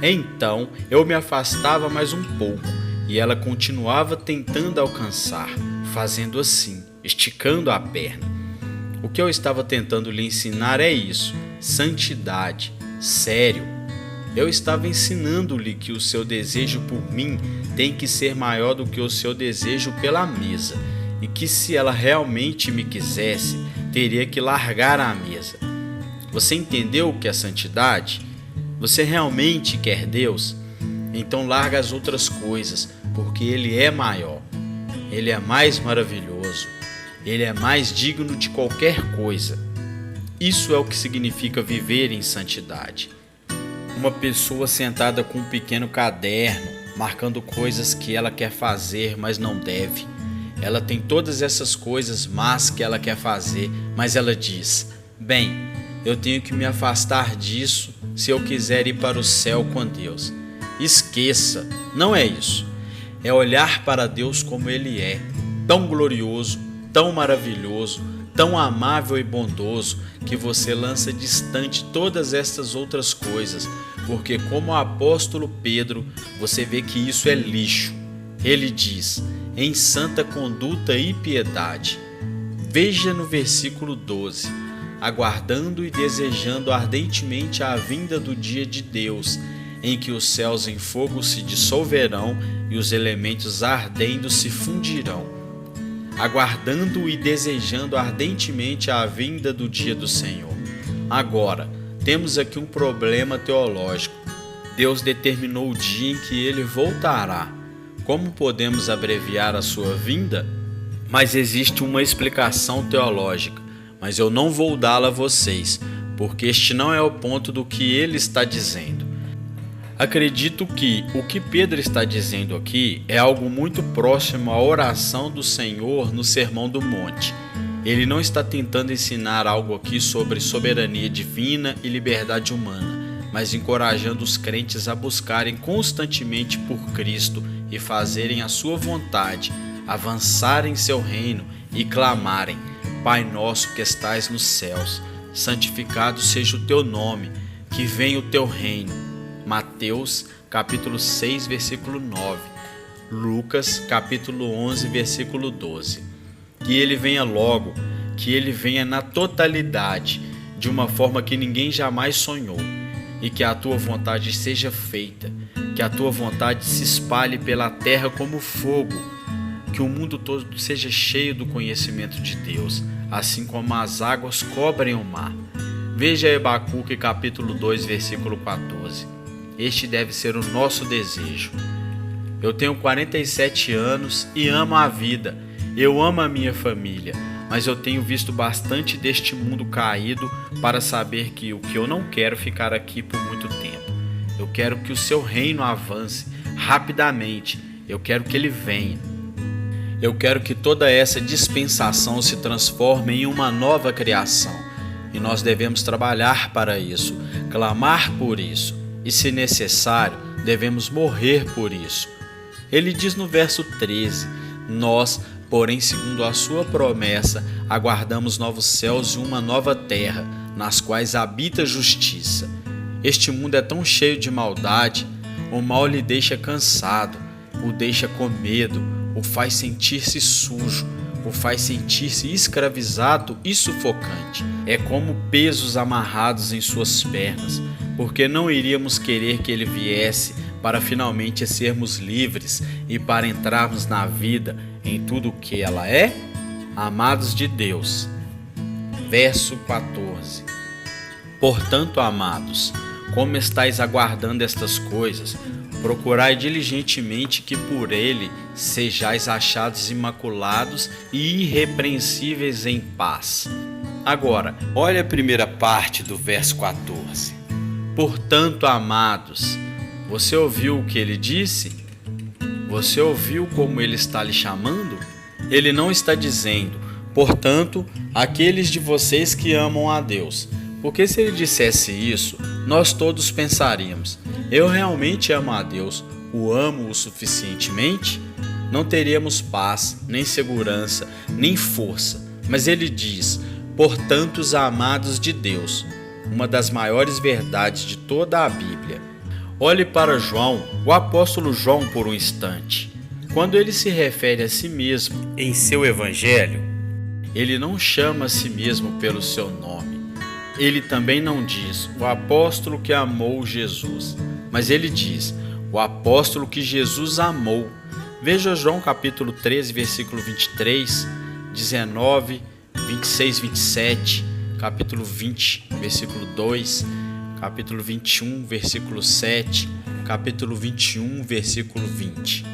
Então eu me afastava mais um pouco e ela continuava tentando alcançar, fazendo assim, esticando a perna. O que eu estava tentando lhe ensinar é isso: santidade, sério. Eu estava ensinando-lhe que o seu desejo por mim tem que ser maior do que o seu desejo pela mesa, e que se ela realmente me quisesse, teria que largar a mesa. Você entendeu o que é santidade? Você realmente quer Deus? Então larga as outras coisas, porque Ele é maior. Ele é mais maravilhoso. Ele é mais digno de qualquer coisa. Isso é o que significa viver em santidade. Uma pessoa sentada com um pequeno caderno, marcando coisas que ela quer fazer, mas não deve. Ela tem todas essas coisas más que ela quer fazer, mas ela diz: bem, eu tenho que me afastar disso se eu quiser ir para o céu com Deus. Esqueça, não é isso. É olhar para Deus como Ele é, tão glorioso, tão maravilhoso, tão amável e bondoso, que você lança distante todas estas outras coisas, porque como o apóstolo Pedro, você vê que isso é lixo. Ele diz: em santa conduta e piedade. Veja no versículo 12: aguardando e desejando ardentemente a vinda do dia de Deus, em que os céus em fogo se dissolverão e os elementos ardendo se fundirão. Aguardando e desejando ardentemente a vinda do dia do Senhor. Agora, temos aqui um problema teológico. Deus determinou o dia em que Ele voltará. Como podemos abreviar a sua vinda? Mas existe uma explicação teológica, mas eu não vou dá-la a vocês, porque este não é o ponto do que ele está dizendo. Acredito que o que Pedro está dizendo aqui é algo muito próximo à oração do Senhor no Sermão do Monte. Ele não está tentando ensinar algo aqui sobre soberania divina e liberdade humana, mas encorajando os crentes a buscarem constantemente por Cristo e fazerem a sua vontade, avançarem em seu reino e clamarem: Pai nosso que estais nos céus, santificado seja o teu nome, que venha o teu reino. Mateus capítulo 6, versículo 9, Lucas capítulo 11, versículo 12. Que ele venha logo, que ele venha na totalidade, de uma forma que ninguém jamais sonhou, e que a tua vontade seja feita, que a tua vontade se espalhe pela terra como fogo, que o mundo todo seja cheio do conhecimento de Deus, assim como as águas cobrem o mar. Veja Abacuque capítulo 2, versículo 14. Este deve ser o nosso desejo. Eu tenho 47 anos e amo a vida. Eu amo a minha família, mas eu tenho visto bastante deste mundo caído para saber que o que eu não quero ficar aqui por muito tempo. Eu quero que o seu reino avance rapidamente. Eu quero que ele venha. Eu quero que toda essa dispensação se transforme em uma nova criação. E nós devemos trabalhar para isso, clamar por isso. E, se necessário, devemos morrer por isso. Ele diz no verso 13: nós, porém, segundo a sua promessa, aguardamos novos céus e uma nova terra, nas quais habita a justiça. Este mundo é tão cheio de maldade, o mal lhe deixa cansado, o deixa com medo, o faz sentir-se sujo, o faz sentir-se escravizado e sufocante. É como pesos amarrados em suas pernas, porque não iríamos querer que ele viesse para finalmente sermos livres e para entrarmos na vida em tudo o que ela é? Amados de Deus. Verso 14. Portanto, amados, como estáis aguardando estas coisas, Procurai diligentemente que por ele sejais achados imaculados e irrepreensíveis em paz. Agora, olha a primeira parte do verso 14. Portanto, amados, você ouviu o que ele disse? Você ouviu como ele está lhe chamando? Ele não está dizendo, portanto, aqueles de vocês que amam a Deus. Porque se ele dissesse isso, nós todos pensaríamos, eu realmente amo a Deus, o amo o suficientemente? Não teríamos paz, nem segurança, nem força. Mas ele diz, portanto, os amados de Deus, uma das maiores verdades de toda a Bíblia. Olhe para João, o apóstolo João, por um instante. Quando ele se refere a si mesmo em seu evangelho, ele não chama a si mesmo pelo seu nome. Ele também não diz o apóstolo que amou Jesus, mas ele diz o apóstolo que Jesus amou. Veja João capítulo 13, versículo 23, 19, 26, 27, capítulo 20, versículo 2, capítulo 21, versículo 7, capítulo 21, versículo 20.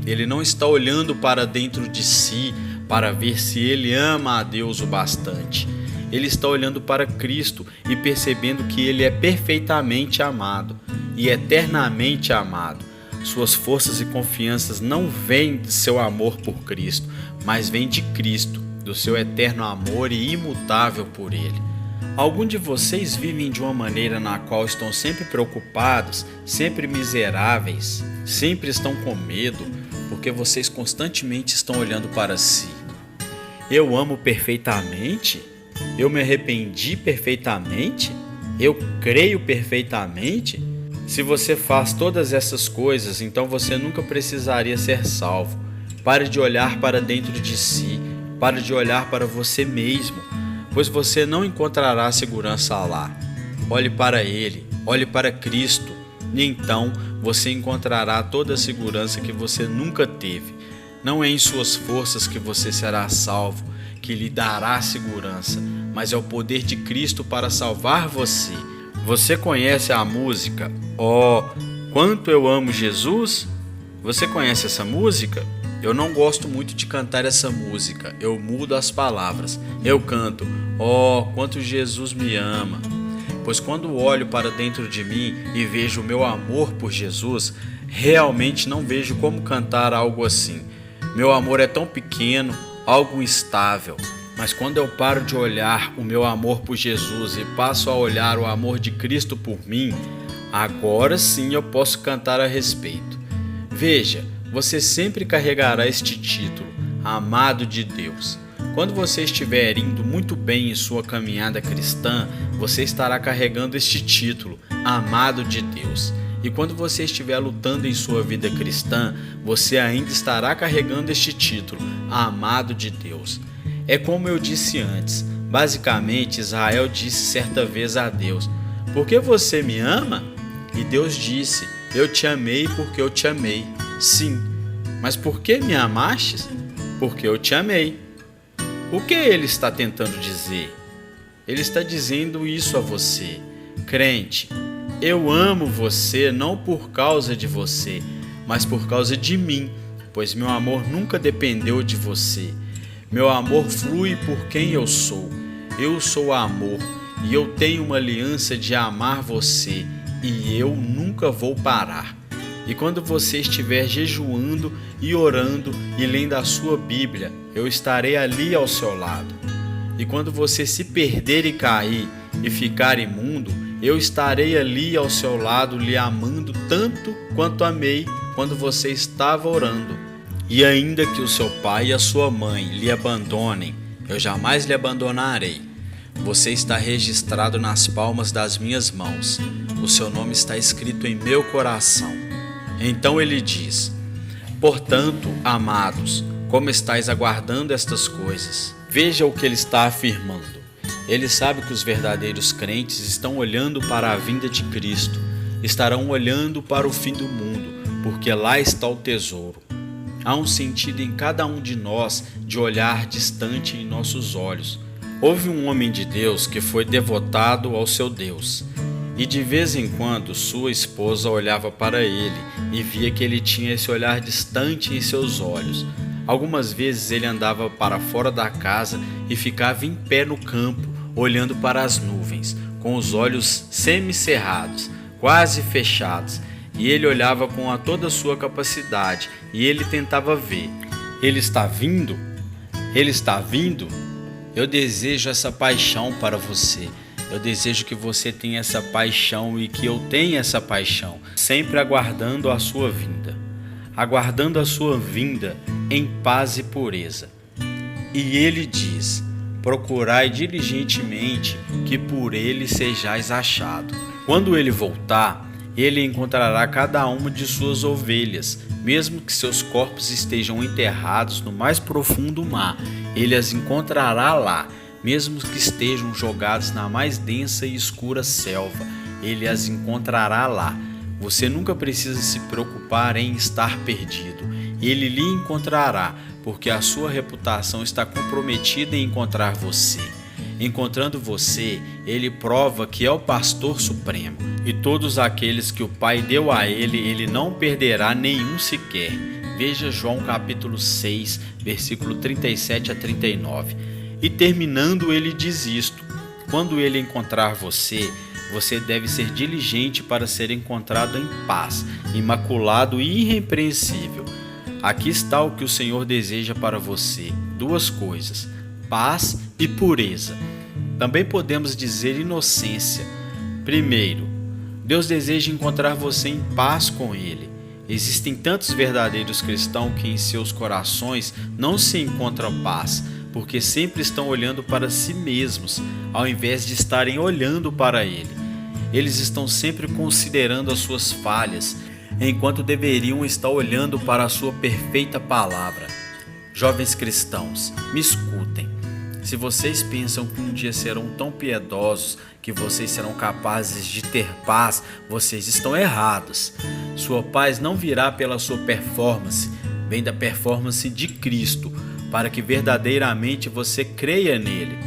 Ele não está olhando para dentro de si para ver se ele ama a Deus o bastante. Ele está olhando para Cristo e percebendo que ele é perfeitamente amado e eternamente amado. Suas forças e confianças não vêm de seu amor por Cristo, mas vêm de Cristo, do seu eterno amor e imutável por ele. Alguns de vocês vivem de uma maneira na qual estão sempre preocupados, sempre miseráveis, sempre estão com medo, porque vocês constantemente estão olhando para si. Eu amo perfeitamente? Eu me arrependi perfeitamente? Eu creio perfeitamente? Se você faz todas essas coisas, então você nunca precisaria ser salvo. Pare de olhar para dentro de si, pare de olhar para você mesmo, pois você não encontrará segurança lá. Olhe para Ele, olhe para Cristo, e então você encontrará toda a segurança que você nunca teve. Não é em suas forças que você será salvo, que lhe dará segurança, mas é o poder de Cristo para salvar você. Você conhece a música Oh, Quanto Eu Amo Jesus? Você conhece essa música? Eu não gosto muito de cantar essa música, eu mudo as palavras. Eu canto Oh, quanto Jesus me ama. Pois quando olho para dentro de mim e vejo o meu amor por Jesus, realmente não vejo como cantar algo assim. Meu amor é tão pequeno, algo instável. Mas quando eu paro de olhar o meu amor por Jesus e passo a olhar o amor de Cristo por mim, agora sim eu posso cantar a respeito. Veja, você sempre carregará este título, amado de Deus. Quando você estiver indo muito bem em sua caminhada cristã, você estará carregando este título, amado de Deus. E quando você estiver lutando em sua vida cristã, você ainda estará carregando este título, amado de Deus. É como eu disse antes, basicamente Israel disse certa vez a Deus, por que você me ama? E Deus disse, eu te amei porque eu te amei. Sim, mas por que me amastes? Porque eu te amei. O que ele está tentando dizer? Ele está dizendo isso a você, crente. Eu amo você não por causa de você, mas por causa de mim, pois meu amor nunca dependeu de você. Meu amor flui por quem eu sou. Eu sou amor e eu tenho uma aliança de amar você e eu nunca vou parar. E quando você estiver jejuando e orando e lendo a sua Bíblia, eu estarei ali ao seu lado. E quando você se perder e cair e ficar imundo, eu estarei ali ao seu lado lhe amando tanto quanto amei quando você estava orando. E ainda que o seu pai e a sua mãe lhe abandonem, eu jamais lhe abandonarei. Você está registrado nas palmas das minhas mãos. O seu nome está escrito em meu coração. Então ele diz, portanto, amados, como estáis aguardando estas coisas? Veja o que ele está afirmando. Ele sabe que os verdadeiros crentes estão olhando para a vinda de Cristo, estarão olhando para o fim do mundo, porque lá está o tesouro. Há um sentido em cada um de nós de olhar distante em nossos olhos. Houve um homem de Deus que foi devotado ao seu Deus. E de vez em quando sua esposa olhava para ele e via que ele tinha esse olhar distante em seus olhos. Algumas vezes ele andava para fora da casa e ficava em pé no campo, olhando para as nuvens, com os olhos semicerrados, quase fechados, e ele olhava com toda a sua capacidade, e ele tentava ver. Ele está vindo? Ele está vindo? Eu desejo essa paixão para você. Eu desejo que você tenha essa paixão e que eu tenha essa paixão, sempre aguardando a sua vinda. Aguardando a sua vinda em paz e pureza. E ele diz: procurai diligentemente que por ele sejais achado. Quando ele voltar, ele encontrará cada uma de suas ovelhas, mesmo que seus corpos estejam enterrados no mais profundo mar, ele as encontrará lá. Mesmo que estejam jogados na mais densa e escura selva, ele as encontrará lá. Você nunca precisa se preocupar em estar perdido. Ele lhe encontrará, porque a sua reputação está comprometida em encontrar você. Encontrando você, ele prova que é o pastor supremo, e todos aqueles que o Pai deu a ele não perderá nenhum sequer. Veja João capítulo 6, versículo 37 a 39. E terminando, ele diz isto: quando ele encontrar você, você deve ser diligente para ser encontrado em paz, imaculado e irrepreensível. Aqui está o que o Senhor deseja para você: duas coisas, paz e pureza. Também podemos dizer inocência. Primeiro, Deus deseja encontrar você em paz com Ele. Existem tantos verdadeiros cristãos que em seus corações não se encontra paz, porque sempre estão olhando para si mesmos, ao invés de estarem olhando para Ele. Eles estão sempre considerando as suas falhas, enquanto deveriam estar olhando para a sua perfeita palavra. Jovens cristãos, me escutem. Se vocês pensam que um dia serão tão piedosos que vocês serão capazes de ter paz, vocês estão errados. Sua paz não virá pela sua performance, vem da performance de Cristo, para que verdadeiramente você creia nele.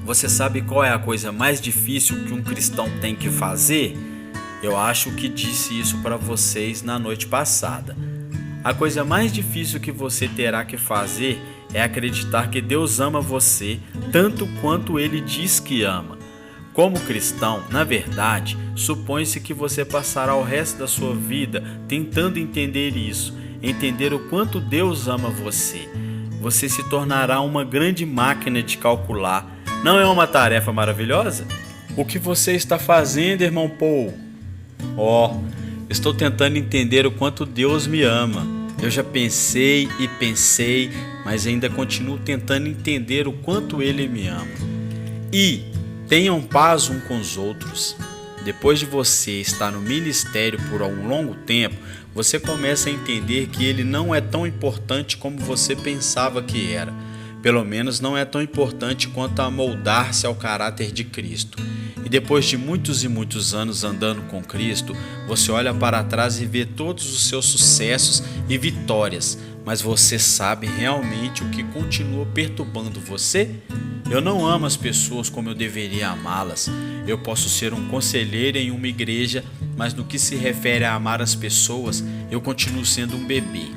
Você sabe qual é a coisa mais difícil que um cristão tem que fazer? Eu acho que disse isso para vocês na noite passada. A coisa mais difícil que você terá que fazer é acreditar que Deus ama você tanto quanto Ele diz que ama. Como cristão, na verdade, supõe-se que você passará o resto da sua vida tentando entender isso, entender o quanto Deus ama você. Você se tornará uma grande máquina de calcular. Não é uma tarefa maravilhosa? O que você está fazendo, irmão Paul? Estou tentando entender o quanto Deus me ama. Eu já pensei e pensei, mas ainda continuo tentando entender o quanto Ele me ama. E tenham paz um com os outros. Depois de você estar no ministério por um longo tempo, você começa a entender que ele não é tão importante como você pensava que era. Pelo menos não é tão importante quanto a moldar-se ao caráter de Cristo. E depois de muitos e muitos anos andando com Cristo, você olha para trás e vê todos os seus sucessos e vitórias, mas você sabe realmente o que continua perturbando você? Eu não amo as pessoas como eu deveria amá-las. Eu posso ser um conselheiro em uma igreja, mas no que se refere a amar as pessoas, eu continuo sendo um bebê.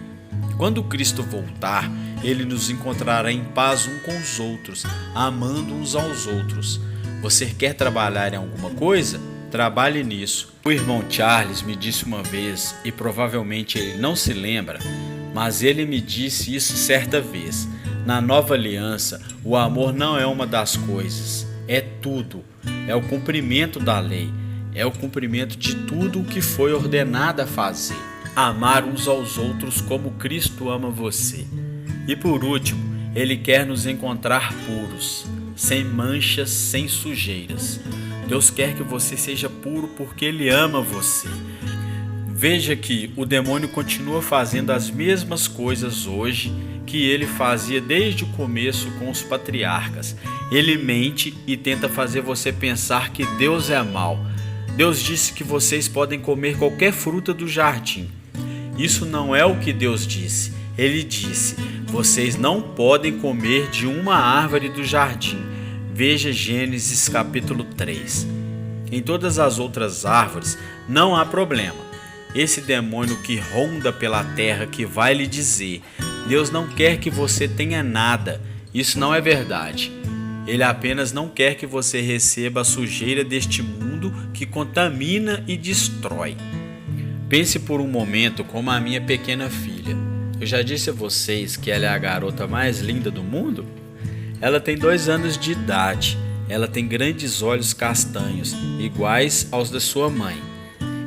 Quando Cristo voltar, Ele nos encontrará em paz uns com os outros, amando uns aos outros. Você quer trabalhar em alguma coisa? Trabalhe nisso. O irmão Charles me disse uma vez, e provavelmente ele não se lembra, mas ele me disse isso certa vez: na nova aliança, o amor não é uma das coisas, é tudo. É o cumprimento da lei, é o cumprimento de tudo o que foi ordenado a fazer. Amar uns aos outros como Cristo ama você. E por último, Ele quer nos encontrar puros, sem manchas, sem sujeiras. Deus quer que você seja puro porque Ele ama você. Veja que o demônio continua fazendo as mesmas coisas hoje que ele fazia desde o começo com os patriarcas. Ele mente e tenta fazer você pensar que Deus é mau. Deus disse que vocês podem comer qualquer fruta do jardim. Isso não é o que Deus disse. Ele disse: vocês não podem comer de uma árvore do jardim. Veja Gênesis capítulo 3. Em todas as outras árvores não há problema. Esse demônio que ronda pela terra que vai lhe dizer: Deus não quer que você tenha nada. Isso não é verdade. Ele apenas não quer que você receba a sujeira deste mundo que contamina e destrói. Pense por um momento como a minha pequena filha. Eu já disse a vocês que ela é a garota mais linda do mundo? Ela tem 2 anos de idade. Ela tem grandes olhos castanhos, iguais aos da sua mãe.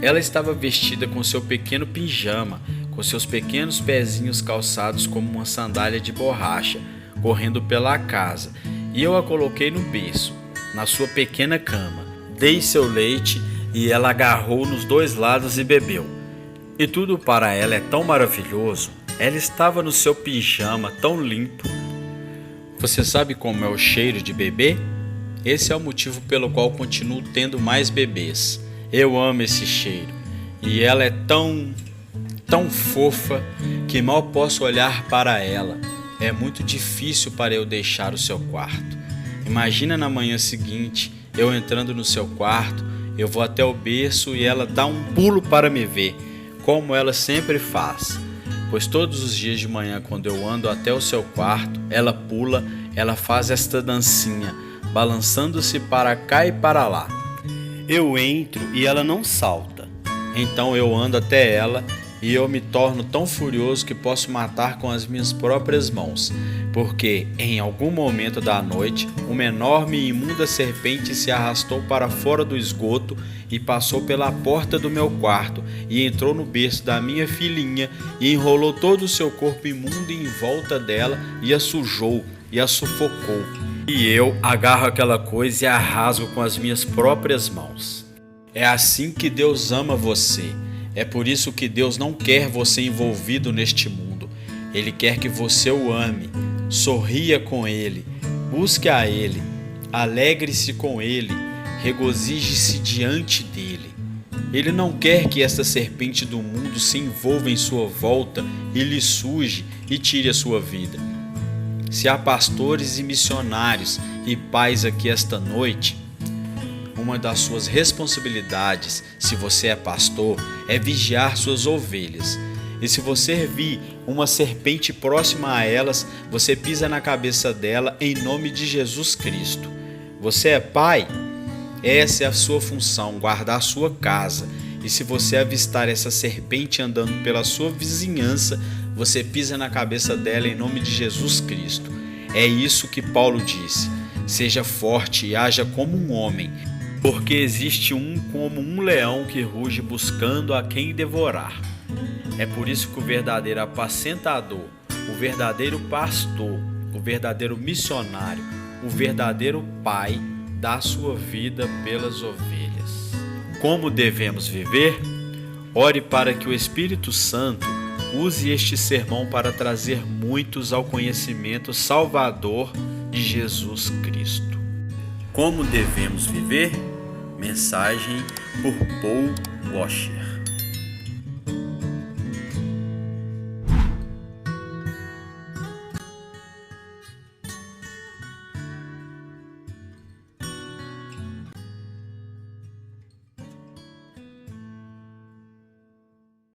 Ela estava vestida com seu pequeno pijama, com seus pequenos pezinhos calçados como uma sandália de borracha, correndo pela casa, e eu a coloquei no berço, na sua pequena cama. Dei seu leite e ela agarrou nos 2 lados e bebeu. E tudo para ela é tão maravilhoso. Ela estava no seu pijama tão limpo. Você sabe como é o cheiro de bebê? Esse é o motivo pelo qual continuo tendo mais bebês. Eu amo esse cheiro. E ela é tão fofa que mal posso olhar para ela. É muito difícil para eu deixar o seu quarto. Imagina na manhã seguinte, eu entrando no seu quarto, eu vou até o berço e ela dá um pulo para me ver, como ela sempre faz. Pois todos os dias de manhã, quando eu ando até o seu quarto, ela pula, ela faz esta dancinha, balançando-se para cá e para lá. Eu entro e ela não salta. Então eu ando até ela e eu me torno tão furioso que posso matar com as minhas próprias mãos, porque em algum momento da noite uma enorme e imunda serpente se arrastou para fora do esgoto e passou pela porta do meu quarto e entrou no berço da minha filhinha e enrolou todo o seu corpo imundo em volta dela e a sujou e a sufocou. E eu agarro aquela coisa e a rasgo com as minhas próprias mãos. É assim que Deus ama você. É por isso que Deus não quer você envolvido neste mundo. Ele quer que você o ame, sorria com Ele, busque a Ele, alegre-se com Ele, regozije-se diante dEle. Ele não quer que esta serpente do mundo se envolva em sua volta e lhe suje e tire a sua vida. Se há pastores e missionários e pais aqui esta noite, uma das suas responsabilidades, se você é pastor, é vigiar suas ovelhas. E se você vir uma serpente próxima a elas, você pisa na cabeça dela em nome de Jesus Cristo. Você é pai? Essa é a sua função, guardar a sua casa. E se você avistar essa serpente andando pela sua vizinhança, você pisa na cabeça dela em nome de Jesus Cristo. É isso que Paulo disse: seja forte e haja como um homem, porque existe um como um leão que ruge buscando a quem devorar. É por isso que o verdadeiro apacentador, o verdadeiro pastor, o verdadeiro missionário, o verdadeiro pai dá sua vida pelas ovelhas. Como devemos viver? Ore para que o Espírito Santo use este sermão para trazer muitos ao conhecimento salvador de Jesus Cristo. Como devemos viver? Mensagem por Paul Washer.